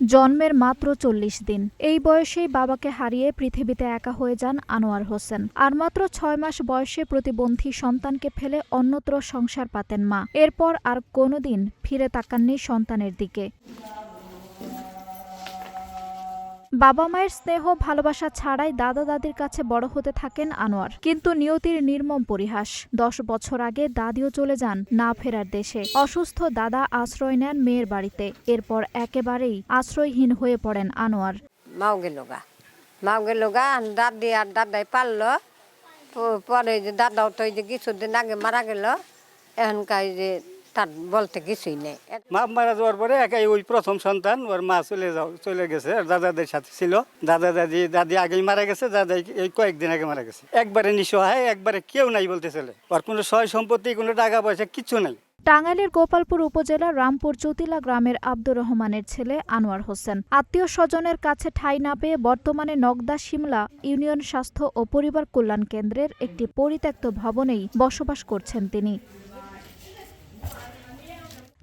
জন্মের মাত্র ৪০ দিন। এই বয়সেই বাবাকে হারিয়ে পৃথিবীতে একা হয়ে যান আনোয়ার হোসেন। আর মাত্র ৬ মাস বয়সে প্রতিবন্ধী সন্তানকে ফেলে অন্যত্র সংসার পাতেন মা। এরপর আর কোনোদিন ফিরে তাকাননি সন্তানের দিকে। বাবা মায়ের স্নেহ ভালোবাসা ছাড়াই দাদা দাদির কাছে বড় হতে থাকেন আনোয়ার। কিন্তু নিয়তির নির্মম পরিহাস। ১০ বছর আগে দাদিও চলে যান না ফেরার দেশে। অসুস্থ দাদা আশ্রয় নেন মেয়ের বাড়িতে। এরপর একেবারেই আশ্রয়হীন হয়ে পড়েন আনোয়ার। মাও গেল গা দাদি আর দাদাই পারলো। পরে যে দাদাও তো কিছুদিন আগে মারা গেল। এখনকার যে তার বলতে কিছুই নেই। মা মারা যাওয়ার পরে একাই ওই প্রথম সন্তান, ওর মা চলে গেছে, দাদাদের সাথে ছিল। দাদি আগেই মারা গেছে, দাদাই এই কয়েকদিন আগে মারা গেছে। একবারে নিঃসহায়, একবারে কেউ নাই বলতে চলে। ওর কোনো সয় সম্পত্তি, কোনো টাকা পয়সা কিচ্ছু নাই। টাঙ্গাইলের গোপালপুর উপজেলার রামপুর চুতিলা গ্রামের আব্দুর রহমানের ছেলে আনোয়ার হোসেন। আত্মীয় স্বজনের কাছে ঠাঁই না পেয়ে বর্তমানে নগদা শিমলা ইউনিয়ন স্বাস্থ্য ও পরিবার কল্যাণ কেন্দ্রের একটি পরিত্যক্ত ভবনেই বসবাস করছেন তিনি।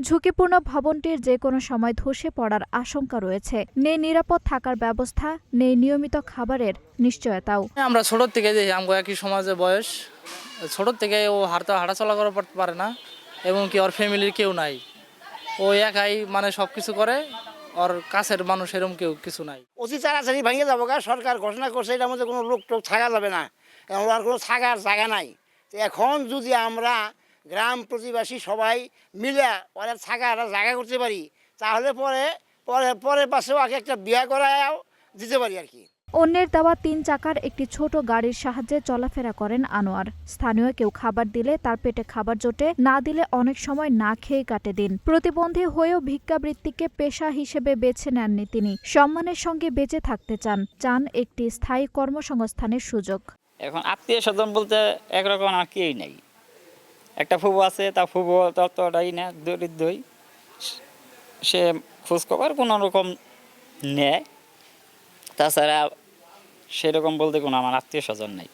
ঝুঁকিপূর্ণ ভবনটির যে কোনো সময় ধসে পড়ার আশঙ্কা রয়েছে। নেই নিরাপদ থাকার ব্যবস্থা, নেই নিয়মিত খাবারের নিশ্চয়তাও। আমরা ছোট থেকে দেখি, আমাকে একই সমাজে বয়স, ছোট থেকে ও হাঁটাচলা করতে পারে না, এবং কি ওর ফ্যামিলির কেউ নাই। ও একাই মানে সবকিছু করে, ওর কাছের মানুষ এরকম কেউ কিছু নাই। অতি তাড়াতাড়ি ভেঙে যাবো গা। সরকার ঘোষণা করছে এটার মধ্যে কোনো লোক টোক থাকা যাবে না, আর কোনো থাকার জায়গা নাই। তো এখন যদি আমরা গ্রাম প্রতিবাসী সবাই মিলে ওরা থাকার জায়গা করতে পারি, তাহলে পরে পাশেও আগে একটা বিয়া করাও দিতে পারি আর কি। অন্যের দেওয়া ৩ চাকার একটি ছোট গাড়ির সাহায্যে চলাফেরা করেন আনোয়ার। স্থানীয় কেউ খাবার দিলে তার পেটে খাবার জোটে, না দিলে অনেক সময় না খেয়ে কাটে দিন। প্রতিবন্ধী হয়েও ভিক্ষাবৃত্তিকে পেশা হিসেবে বেছে নেননি তিনি। সম্মানের সঙ্গে বেঁচে থাকতে চান একটি স্থায়ী কর্মসংস্থানের সুযোগ। এখন আত্মীয় স্বজন বলতে একরকম আর কেউই নেই। একটা ফুবু আছে, তা ফুবু ততটাই না, দরিদ্রই। সে খোঁজখবর কোনো রকম নেয়, তাছাড়া সেরকম বলতে কোনো আমার আত্মীয় স্বজন নেই।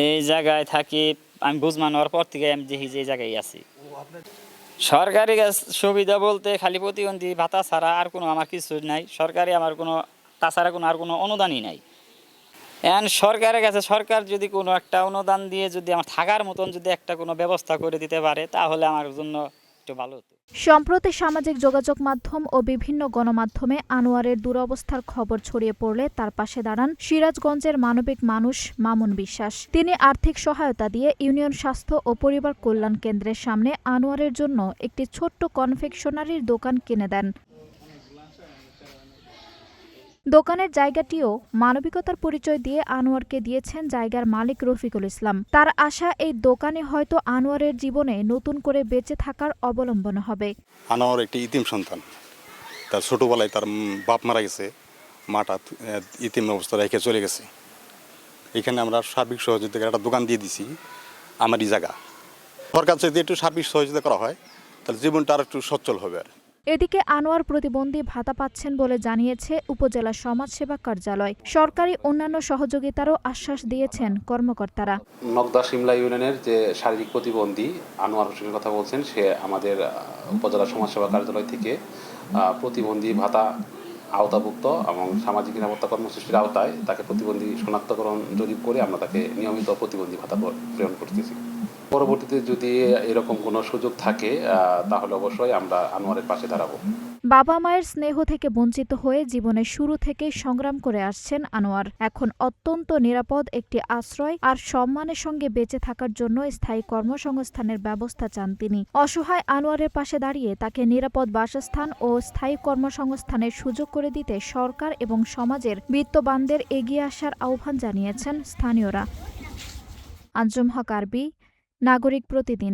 এই জায়গায় থাকি আমি বুঝমানোর পর থেকে আমি দেখি যে এই জায়গায় আছি। সরকারি সুবিধা বলতে খালি প্রতিবন্ধী ভাতা ছাড়া আর কোনো আমার কিছু নাই। সরকারি আমার কোনো তাছাড়া আর কোনো অনুদানই নাই। এখন সরকারের কাছে সরকার যদি কোনো একটা অনুদান দিয়ে যদি আমার থাকার মতন যদি একটা কোনো ব্যবস্থা করে দিতে পারে, তাহলে আমার জন্য একটু ভালো হতো। সম্প্রতি সামাজিক যোগাযোগ মাধ্যম ও বিভিন্ন গণমাধ্যমে আনোয়ারের দুরবস্থার খবর ছড়িয়ে পড়লে তার পাশে দাঁড়ান সিরাজগঞ্জের মানবিক মানুষ মামুন বিশ্বাস। তিনি আর্থিক সহায়তা দিয়ে ইউনিয়ন স্বাস্থ্য ও পরিবার কল্যাণ কেন্দ্রের সামনে আনোয়ারের জন্য একটি ছোট্ট কনফেকশনারির দোকান কিনে দেন। দোকানের জায়গাটিও মানবিকতার পরিচয় দিয়ে আনোয়ারকে দিয়েছেন জায়গার মালিক রফিকুল ইসলাম। তার আশা এই দোকানে হয়তো আনোয়ারের জীবনে নতুন করে বেঁচে থাকার অবলম্বন হবে। আনোয়ার একটি ইতিম সন্তান। তার ছোটবেলায় তার বাপ মারা গেছে, মাটা ইতিম অবস্থা রেখে চলে গেছে। এখানে আমরা সার্বিক সহযোগিতার একটা দোকান দিয়ে দিছি, আমারই জায়গা। সরকার যদি একটু সার্বিক সহযোগিতা করা হয়, তাহলে জীবনটা আর একটু সচ্ছল হবে। আর এদিকে আনোয়ার প্রতিবন্ধী ভাতা পাচ্ছেন বলে জানিয়েছে উপজেলা সমাজসেবা কার্যালয়। সরকারি অন্যান্য সহযোগিতারও আশ্বাস দিয়েছেন কর্মকর্তারা। নগদা শিমলা ইউনিয়নের যে শারীরিক প্রতিবন্ধী আনোয়ার হোসেনের কথা বলছেন, সে আমাদের উপজেলা সমাজসেবা কার্যালয় থেকে প্রতিবন্ধী ভাতা আওতাভুক্ত এবং সামাজিক নিরাপত্তা কর্মসূচির আওতায় তাকে প্রতিবন্ধী শনাক্তকরণ জরিপ করে আমরা তাকে নিয়মিত প্রতিবন্ধী ভাতা প্রেরণ করতেছি। পরবর্তীতে যদি এরকম কোনো সুযোগ থাকে, তাহলে অবশ্যই আমরা আনোয়ারের পাশে দাঁড়াবো। বাবা মায়ের স্নেহ থেকে বঞ্চিত হয়ে জীবনের শুরু থেকেই সংগ্রাম করে আসছেন আনোয়ার। এখন অত্যন্ত নিরাপদ একটি আশ্রয় আর সম্মানের সঙ্গে বেঁচে থাকার জন্য স্থায়ী কর্মসংস্থানের ব্যবস্থা চান তিনি। অসহায় আনোয়ারের পাশে দাঁড়িয়ে তাকে নিরাপদ বাসস্থান ও স্থায়ী কর্মসংস্থানের সুযোগ করে দিতে সরকার এবং সমাজের বিত্তবানদের এগিয়ে আসার আহ্বান জানিয়েছেন স্থানীয়রা। আঞ্জুম হক আরবি, নাগরিক প্রতিদিন।